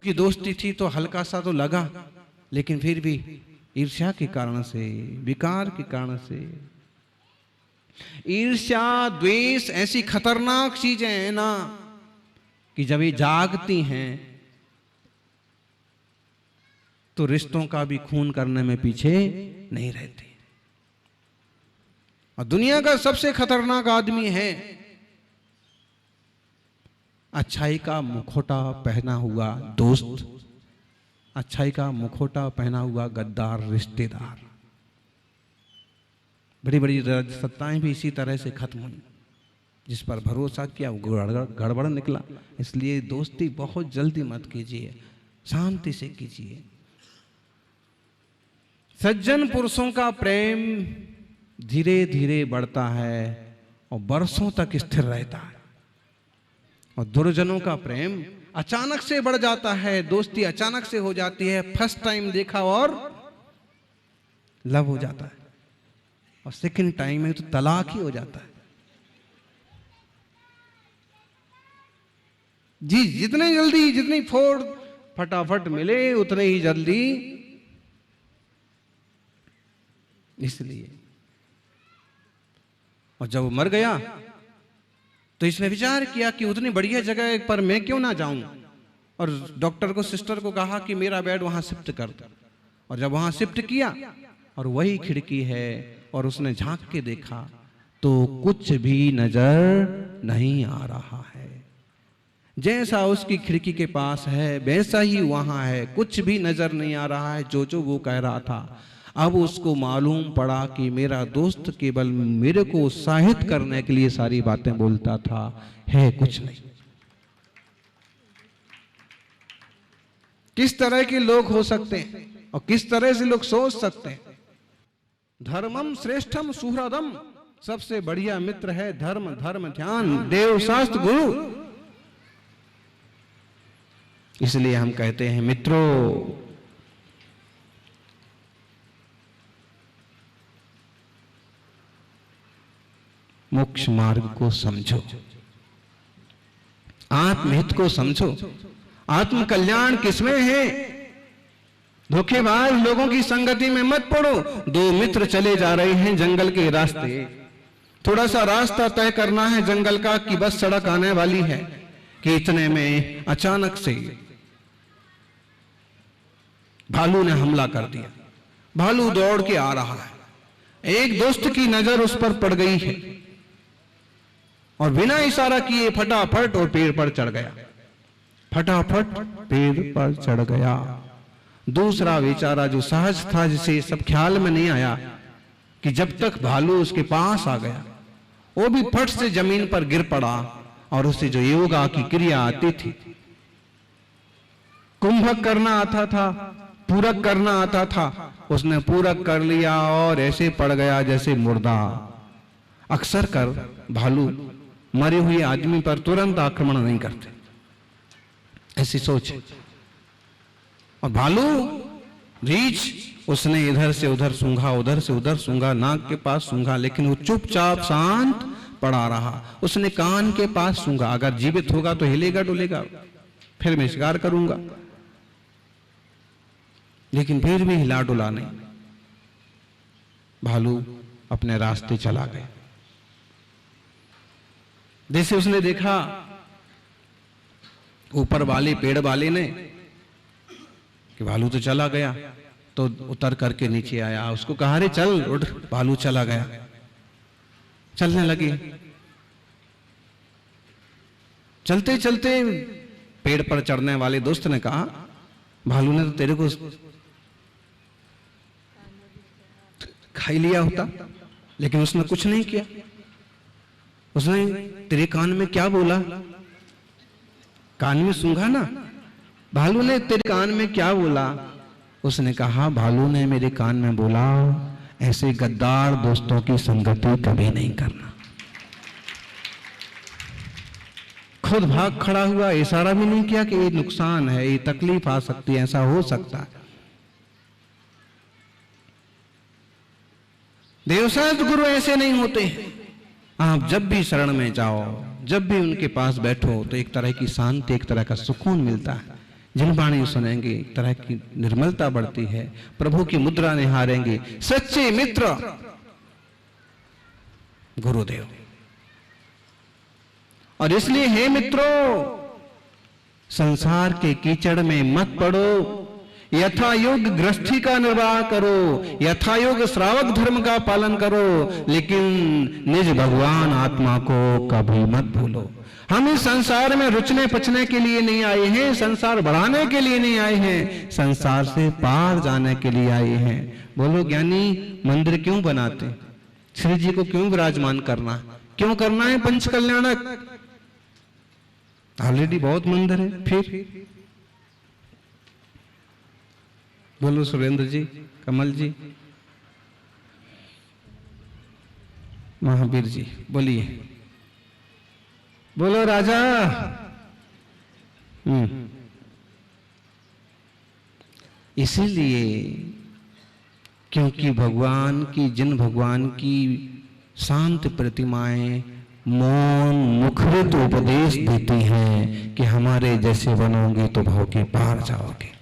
की दोस्ती थी तो हल्का सा तो लगा, लेकिन फिर भी ईर्ष्या के कारण से, विकार के कारण से, ईर्ष्या द्वेष ऐसी खतरनाक चीजें हैं ना कि जब ये जागती हैं तो रिश्तों का भी खून करने में पीछे नहीं रहती। और दुनिया का सबसे खतरनाक आदमी है अच्छाई का मुखौटा पहना हुआ दोस्त, अच्छाई का मुखौटा पहना हुआ गद्दार रिश्तेदार। बड़ी बड़ी सत्ताएं भी इसी तरह से खत्म हुई, जिस पर भरोसा किया वो गड़बड़ निकला। इसलिए दोस्ती बहुत जल्दी मत कीजिए, शांति से कीजिए। सज्जन पुरुषों का प्रेम धीरे धीरे बढ़ता है और बरसों तक स्थिर रहता है, और दुर्जनों का प्रेम अचानक से बढ़ जाता है, दोस्ती अचानक से हो जाती है, फर्स्ट टाइम देखा और लव हो जाता है, और सेकंड टाइम में तो तलाक ही हो जाता है। जी, जितने जल्दी, जितनी फटाफट मिले उतने ही जल्दी। इसलिए, और जब वो मर गया तो इसने विचार किया कि उतनी बढ़िया जगह पर मैं क्यों ना जाऊं, और डॉक्टर को, सिस्टर को कहा कि मेरा बेड वहां शिफ्ट कर दो। और जब वहां शिफ्ट किया और वही खिड़की है, और उसने झांक के देखा तो कुछ भी नजर नहीं आ रहा है। जैसा उसकी खिड़की के पास है वैसा ही वहां है, कुछ भी नजर नहीं आ रहा है जो वो कह रहा था। अब उसको मालूम पड़ा कि मेरा दोस्त केवल मेरे को उत्साहित करने के लिए सारी बातें बोलता था, है कुछ नहीं। किस तरह के लोग हो सकते हैं और किस तरह से लोग सोच सकते हैं। धर्मम श्रेष्ठम सुहृदम, सबसे बढ़िया मित्र है धर्म, धर्म ध्यान, देव शास्त्र गुरु। इसलिए हम कहते हैं मित्रों, मोक्ष मार्ग को समझो, आत्महित को समझो। आत्म कल्याण किसमें है? धोखेबाज लोगों की संगति में मत पड़ो। दो मित्र चले जा रहे हैं जंगल के रास्ते, थोड़ा सा रास्ता तय करना है जंगल का कि बस सड़क आने वाली है, कि इतने में अचानक से भालू ने हमला कर दिया। भालू दौड़ के आ रहा है, एक दोस्त की नजर उस पर पड़ गई है और बिना इशारा किए फटाफट और पेड़ पर चढ़ गया, फटाफट पेड़ पर चढ़ गया। दूसरा बेचारा जो सहज था, जिसे सब ख्याल में नहीं आया कि जब तक भालू उसके पास आ गया, वो भी फट से जमीन पर गिर पड़ा, और उसे जो योगा की क्रिया आती थी, कुंभक करना आता था, पूरक करना आता था, उसने पूरक कर लिया और ऐसे पड़ गया जैसे मुर्दा। अक्सर कर भालू मरे हुए आदमी पर तुरंत आक्रमण नहीं करते, ऐसी सोच। और भालू रीछ, उसने इधर से उधर सूंघा, उधर से उधर सूंघा, नाक के पास सूंघा, लेकिन वो चुपचाप शांत पड़ा रहा। उसने कान के पास सूंघा, अगर जीवित होगा तो हिलेगा डुलेगा, फिर मैं शिकार करूंगा, लेकिन फिर भी हिला डुला नहीं। भालू अपने रास्ते चला गया। जैसे उसने देखा ऊपर वाले पेड़ वाले ने कि भालू तो चला गया, तो उतर करके नीचे आया, उसको कहा अरे चल उठ, भालू चला गया। चलने लगे, चलते चलते पेड़ पर चढ़ने वाले दोस्त ने कहा भालू ने तो तेरे को खाई लिया होता, लेकिन उसने कुछ नहीं किया। उसने तेरे कान में क्या बोला? कान में सूंघा ना, भालू ने तेरे कान में क्या बोला? उसने कहा भालू ने मेरे कान में बोला ऐसे गद्दार दोस्तों की संगति कभी नहीं करना। खुद भाग खड़ा हुआ, इशारा भी नहीं किया कि ये नुकसान है, ये तकलीफ आ सकती है, ऐसा हो सकता है। देवशास्त्र गुरु ऐसे नहीं होते हैं। आप जब भी शरण में जाओ, जब भी उनके पास बैठो तो एक तरह की शांति, एक तरह का सुकून मिलता है। जिन वाणी सुनेंगे एक तरह की निर्मलता बढ़ती है, प्रभु की मुद्रा निहारेंगे। सच्चे मित्र गुरुदेव। और इसलिए हे मित्रों, संसार के कीचड़ में मत पड़ो, यथा योग गृहस्थी का निर्वाह करो, यथा योग श्रावक धर्म का पालन करो, लेकिन निज भगवान आत्मा को कभी मत भूलो। हम इस संसार में रुचने पचने के लिए नहीं आए हैं, संसार बढ़ाने के लिए नहीं आए हैं, संसार से पार जाने के लिए आए हैं। बोलो ज्ञानी, मंदिर क्यों बनाते? श्री जी को क्यों विराजमान करना, क्यों करना है पंच कल्याणक? ऑलरेडी बहुत मंदिर है। फिर बोलो सुरेंद्र जी, कमल जी, महावीर जी, बोलिए। बोलो राजा। इसीलिए क्योंकि भगवान की, जिन भगवान की शांत प्रतिमाएं मौन मुखरित उपदेश देती हैं कि हमारे जैसे बनोगे तो भव के पार जाओगे।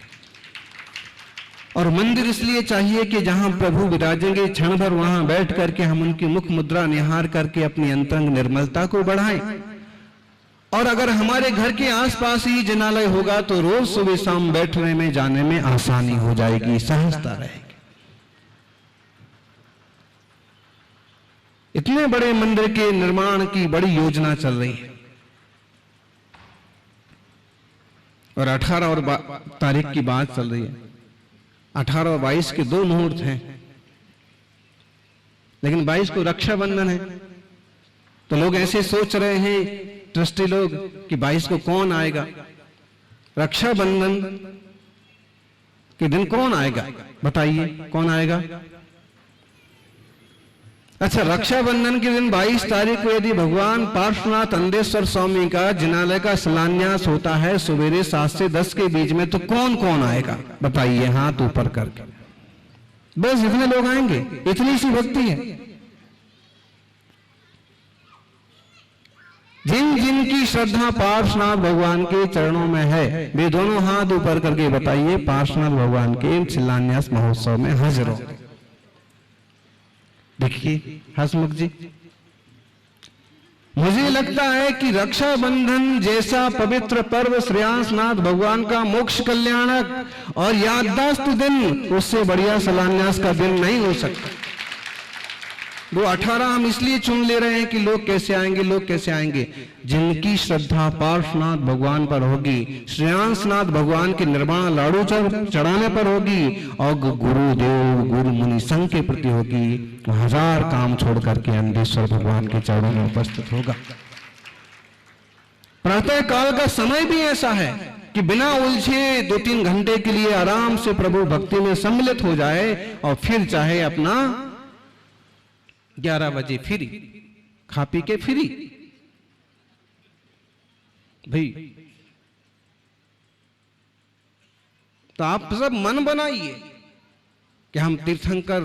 और मंदिर इसलिए चाहिए कि जहां प्रभु विराजेंगे, क्षण भर वहां बैठ करके हम उनकी मुख मुद्रा निहार करके अपनी अंतरंग निर्मलता को बढ़ाएं। और अगर हमारे घर के आसपास ही जिनालय होगा तो रोज सुबह शाम बैठने में जाने में आसानी हो जाएगी, सहजता रहेगी। इतने बड़े मंदिर के निर्माण की बड़ी योजना चल रही है और 18 और तारीख की बात चल रही है। 18 और 22 के 2 मुहूर्त हैं, लेकिन 22 को रक्षाबंधन है। तो लोग ऐसे सोच रहे हैं, ट्रस्टी लोग, कि 22 को कौन आएगा, रक्षाबंधन के दिन कौन आएगा? बताइए कौन आएगा? अच्छा, रक्षाबंधन के दिन 22 तारीख को यदि भगवान पार्श्वनाथ अंदेश्वर स्वामी का जिनालय का शिलान्यास होता है सवेरे 7 से 10 के बीच में, तो कौन कौन आएगा? बताइए हाथ ऊपर करके। बस इतने लोग आएंगे, इतनी सी भक्ति है। जिन जिन की श्रद्धा पार्श्वनाथ भगवान के चरणों में है, वे दोनों हाथ ऊपर करके बताइए, पार्श्वनाथ भगवान के शिलान्यास महोत्सव में हाजिर हो। देखिए हसमुख जी, मुझे लगता है कि रक्षाबंधन जैसा पवित्र पर्व श्रेयांसनाथ भगवान का मोक्ष कल्याणक और याददाश्त दिन, उससे बढ़िया शिलान्यास का दिन नहीं हो सकता। वो 18 हम इसलिए चुन ले रहे हैं कि लोग कैसे आएंगे, लोग कैसे आएंगे? जिनकी श्रद्धा पार्श्वनाथ भगवान पर होगी, श्रेयांसनाथ भगवान के निर्वाण लाड़ू चढ़ाने पर होगी और गुरुदेव गुरु मुनि संघ के प्रति होगी, 1000 काम छोड़ करके अंधेश्वर भगवान के चरणों में उपस्थित होगा। प्रातः काल का समय भी ऐसा है कि बिना उलझे 2-3 घंटे के लिए आराम से प्रभु भक्ति में सम्मिलित हो जाए और फिर चाहे अपना 11 बजे फ्री, खा पी के फ्री। भाई तो आप सब मन बनाइए कि हम तीर्थंकर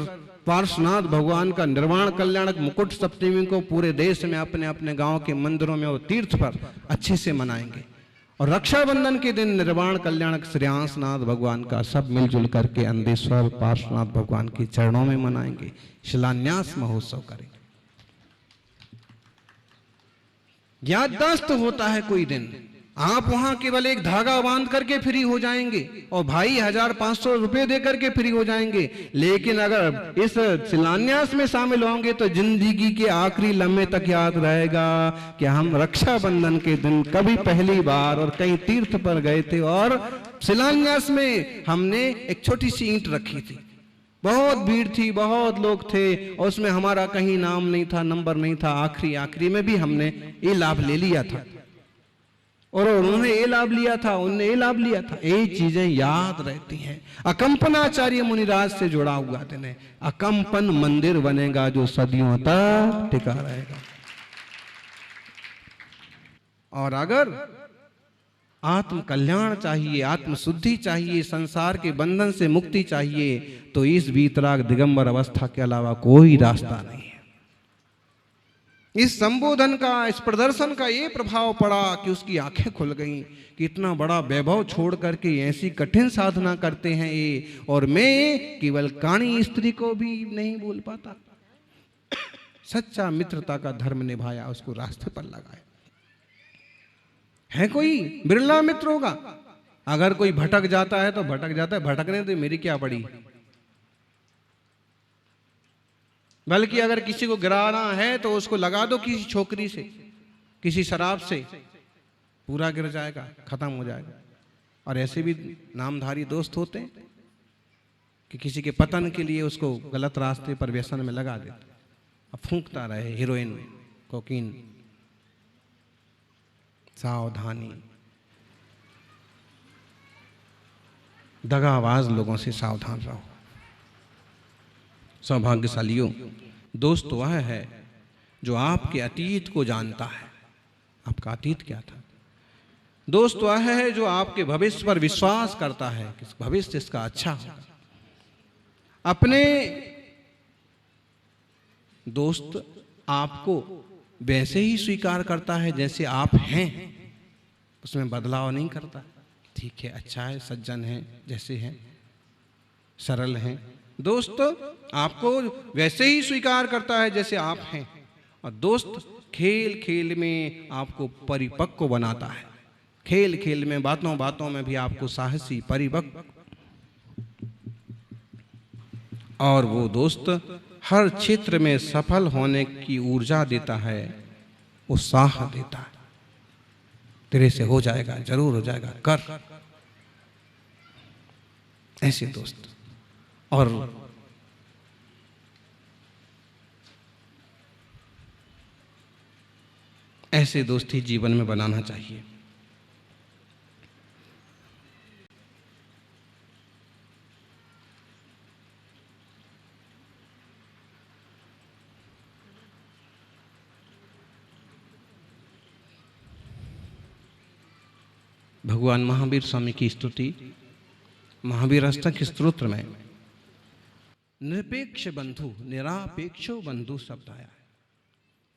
पार्श्वनाथ भगवान का निर्वाण कल्याणक मुकुट सप्तमी को पूरे देश में अपने अपने गांव के मंदिरों में और तीर्थ पर अच्छे से मनाएंगे। और रक्षाबंधन के दिन निर्वाण कल्याणक श्रेयांसनाथ भगवान का सब मिलजुल करके अंधेश्वर पार्श्वनाथ भगवान के चरणों में मनाएंगे, शिलान्यास महोत्सव करेंगे। याददाश्त होता है कोई दिन, आप वहां केवल एक धागा बांध करके फ्री हो जाएंगे और भाई 1500 रुपए दे करके फ्री हो जाएंगे। लेकिन अगर इस शिलान्यास में शामिल होंगे तो जिंदगी के आखिरी लम्हे तक याद रहेगा कि हम रक्षाबंधन के दिन कभी पहली बार और कहीं तीर्थ पर गए थे और शिलान्यास में हमने एक छोटी सी ईंट रखी थी। बहुत भीड़ थी, बहुत लोग थे और उसमें हमारा कहीं नाम नहीं था, नंबर नहीं था। आखिरी में भी हमने ये लाभ ले लिया था और उन्होंने ये लाभ लिया था, उन्होंने ये लाभ लिया था। ये चीजें याद रहती हैं। अकंपनाचार्य मुनिराज से जुड़ा हुआ दिन है। अकंपन मंदिर बनेगा जो सदियों तक टिका रहेगा। और अगर आत्म कल्याण चाहिए, आत्म शुद्धि चाहिए, संसार के बंधन से मुक्ति चाहिए, तो इस वीतराग दिगंबर अवस्था के अलावा कोई रास्ता नहीं है। इस संबोधन का, इस प्रदर्शन का ये प्रभाव पड़ा कि उसकी आंखें खुल गईं कि इतना बड़ा वैभव छोड़ करके ऐसी कठिन साधना करते हैं ये, और मैं केवल काणी स्त्री को भी नहीं भूल पाता। सच्चा मित्रता का धर्म निभाया, उसको रास्ते पर लगाया। है कोई बिरला मित्र होगा, अगर कोई भटक जाता है तो भटक जाता है, भटकने तो मेरी क्या पड़ी। बल्कि अगर किसी को गिराना है तो उसको लगा दो किसी छोकरी से, किसी शराब से, पूरा गिर जाएगा, खत्म हो जाएगा। और ऐसे भी नामधारी दोस्त होते हैं कि किसी के पतन के लिए उसको गलत रास्ते पर व्यसन में लगा देते, अब फूंकता रहे हीरोइन, कोकीन। सावधानी, दगाबाज लोगों से सावधान रहो। सौभाग्यशालियों, दोस्त वह है जो आपके अतीत को जानता है। आपका अतीत क्या था? दोस्त वह है जो आपके भविष्य पर विश्वास करता है कि भविष्य इसका अच्छा होगा। अपने दोस्त आपको वैसे ही स्वीकार करता है जैसे आप हैं, उसमें बदलाव नहीं करता। ठीक है, अच्छा है, सज्जन है, जैसे हैं, सरल हैं। दोस्त आपको वैसे ही स्वीकार करता है जैसे आप हैं। और दोस्त खेल खेल में आपको परिपक्व बनाता है, खेल खेल में, बातों बातों में भी आपको साहसी, परिपक्व। और वो दोस्त हर क्षेत्र में सफल होने की ऊर्जा देता है, उत्साह देता है। तेरे से हो जाएगा, जरूर हो जाएगा, कर। ऐसे दोस्त। और ऐसे दोस्त ही जीवन में बनाना चाहिए। भगवान महावीर स्वामी की स्तुति महावीर अष्टक स्तोत्र में निरपेक्ष बंधु, निरापेक्षो बंधु शब्द आया है।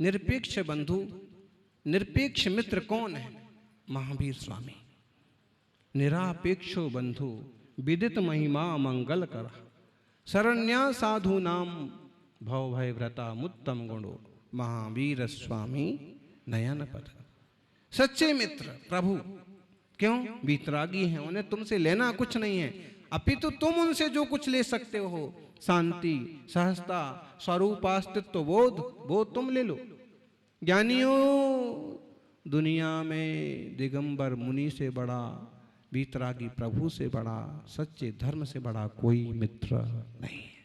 निरपेक्ष बंधु, निरपेक्ष मित्र कौन है? महावीर स्वामी। निरापेक्षो बंधु विदित महिमा मंगल कर, शरण्या साधु नाम भव भय व्रता मुत्तम गुणो, महावीर स्वामी नयन पथ। सच्चे मित्र प्रभु क्यों? वीतरागी हैं, उन्हें तुमसे लेना कुछ नहीं है, अपितु तुम उनसे जो कुछ ले सकते हो, शांति, सहजता, स्वरूपास्तित्व बोध, वो तुम ले लो। ज्ञानियों, दुनिया में दिगंबर मुनि से बड़ा, वीतरागी प्रभु से बड़ा, सच्चे धर्म से बड़ा कोई मित्र नहीं है।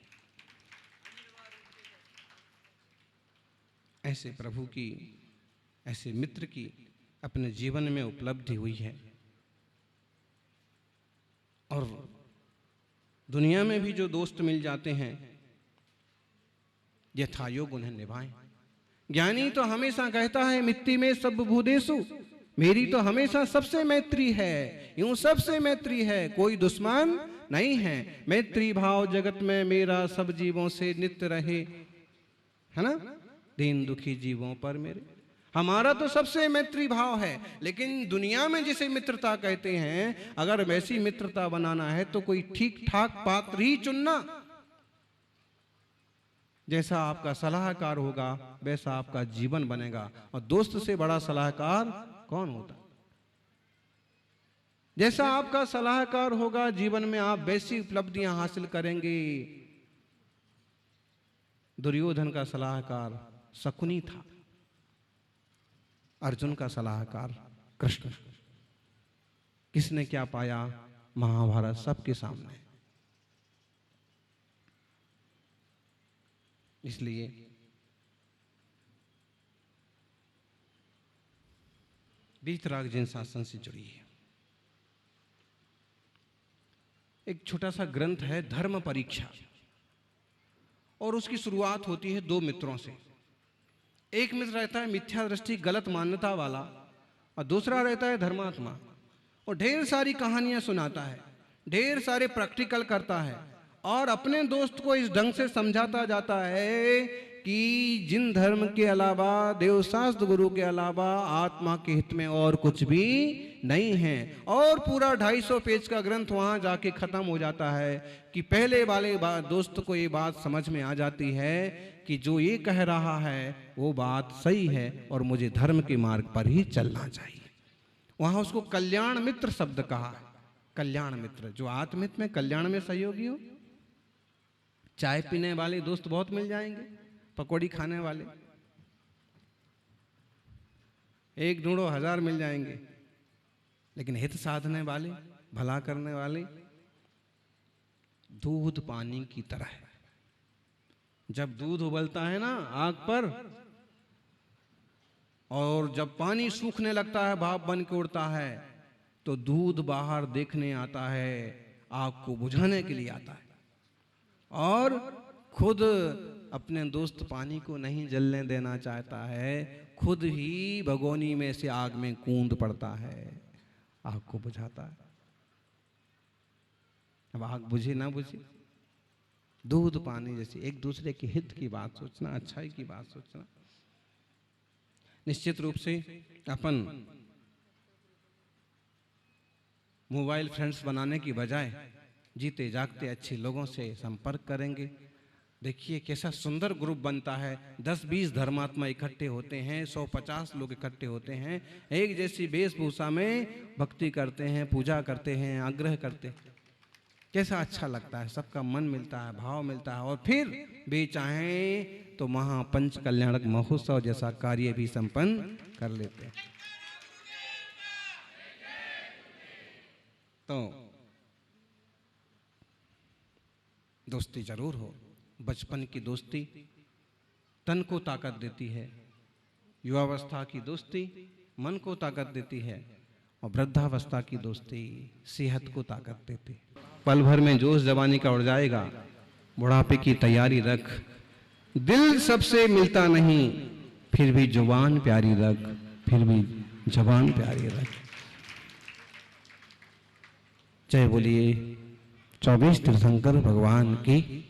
ऐसे प्रभु की, ऐसे मित्र की अपने जीवन में उपलब्धि हुई है। और दुनिया में भी जो दोस्त मिल जाते हैं, यथायोग उन्हें निभाएं। ज्ञानी तो हमेशा कहता है मित्ति में सब भूदेशु, मेरी तो हमेशा सबसे मैत्री है, यूं सबसे मैत्री है, कोई दुश्मन नहीं है। मैत्री भाव जगत में मेरा सब जीवों से नित्य रहे, है ना, दीन दुखी जीवों पर मेरे। हमारा तो सबसे मैत्री भाव है, लेकिन दुनिया में जिसे मित्रता कहते हैं, अगर वैसी मित्रता बनाना है तो कोई ठीक ठाक पात्र ही चुनना। जैसा आपका सलाहकार होगा वैसा आपका जीवन बनेगा। और दोस्त से बड़ा सलाहकार कौन होता? जैसा आपका सलाहकार होगा जीवन में, आप वैसी उपलब्धियां हासिल करेंगे। दुर्योधन का सलाहकार शकुनी था, अर्जुन का सलाहकार कृष्ण। किसने क्या पाया? महाभारत सबके सामने। इसलिए वीतराग जिन शासन से जुड़ी है। एक छोटा सा ग्रंथ है धर्म परीक्षा, और उसकी शुरुआत होती है दो मित्रों से। एक मित्र रहता है मिथ्या दृष्टि, गलत मान्यता वाला, और दूसरा रहता है धर्मात्मा। और ढेर सारी कहानियां सुनाता है, ढेर सारे प्रैक्टिकल करता है, और अपने दोस्त को इस ढंग से समझाता जाता है कि जिन धर्म के अलावा, देवशास्त्र गुरु के अलावा आत्मा के हित में और कुछ भी नहीं है। और पूरा 250 पेज का ग्रंथ वहां जाके खत्म हो जाता है कि पहले वाले दोस्त को ये बात समझ में आ जाती है कि जो ये कह रहा है वो बात सही है और मुझे धर्म के मार्ग पर ही चलना चाहिए। वहां उसको कल्याण मित्र शब्द कहा है। कल्याण मित्र, जो आत्महित में कल्याण में सहयोगी हो। चाय पीने वाले दोस्त बहुत मिल जाएंगे, पकौड़ी खाने वाले एक ढूंढो 1000 मिल जाएंगे, लेकिन हित साधने वाले, भला करने वाले दूध पानी की तरह है। जब दूध उबलता है ना आग पर, और जब पानी सूखने लगता है, भाप बन के उड़ता है, तो दूध बाहर देखने आता है, आग को बुझाने के लिए आता है, और खुद अपने दोस्त पानी को नहीं जलने देना चाहता है, खुद ही भगोनी में से आग में कूद पड़ता है, आग को बुझाता है। अब आग बुझे ना बुझे, दूध पानी जैसे एक दूसरे के हित की बात सोचना, अच्छाई की बात सोचना। निश्चित रूप से अपन मोबाइल फ्रेंड्स बनाने की बजाय जीते जागते अच्छे लोगों से संपर्क करेंगे। देखिए कैसा सुंदर ग्रुप बनता है। 10-20 धर्मात्मा इकट्ठे होते हैं, 100-50 लोग इकट्ठे होते हैं, एक जैसी वेशभूषा में भक्ति करते हैं, पूजा करते हैं, आग्रह करते हैं। कैसा अच्छा लगता है, सबका मन मिलता है, भाव मिलता है, और फिर भी चाहें तो महापंच कल्याणक महोत्सव जैसा कार्य भी संपन्न कर लेते हैं। तो दोस्ती जरूर हो। बचपन की दोस्ती तन को ताकत देती है, युवावस्था की दोस्ती मन को ताकत देती है, और वृद्धावस्था की दोस्ती सेहत को ताकत देती है। पल भर में जोश जवानी का उड़ जाएगा, बुढ़ापे की तैयारी रख। दिल सबसे मिलता नहीं, फिर भी जुबान प्यारी रख, फिर भी जुबान प्यारी रख। जय बोलिए 24 तीर्थंकर भगवान की।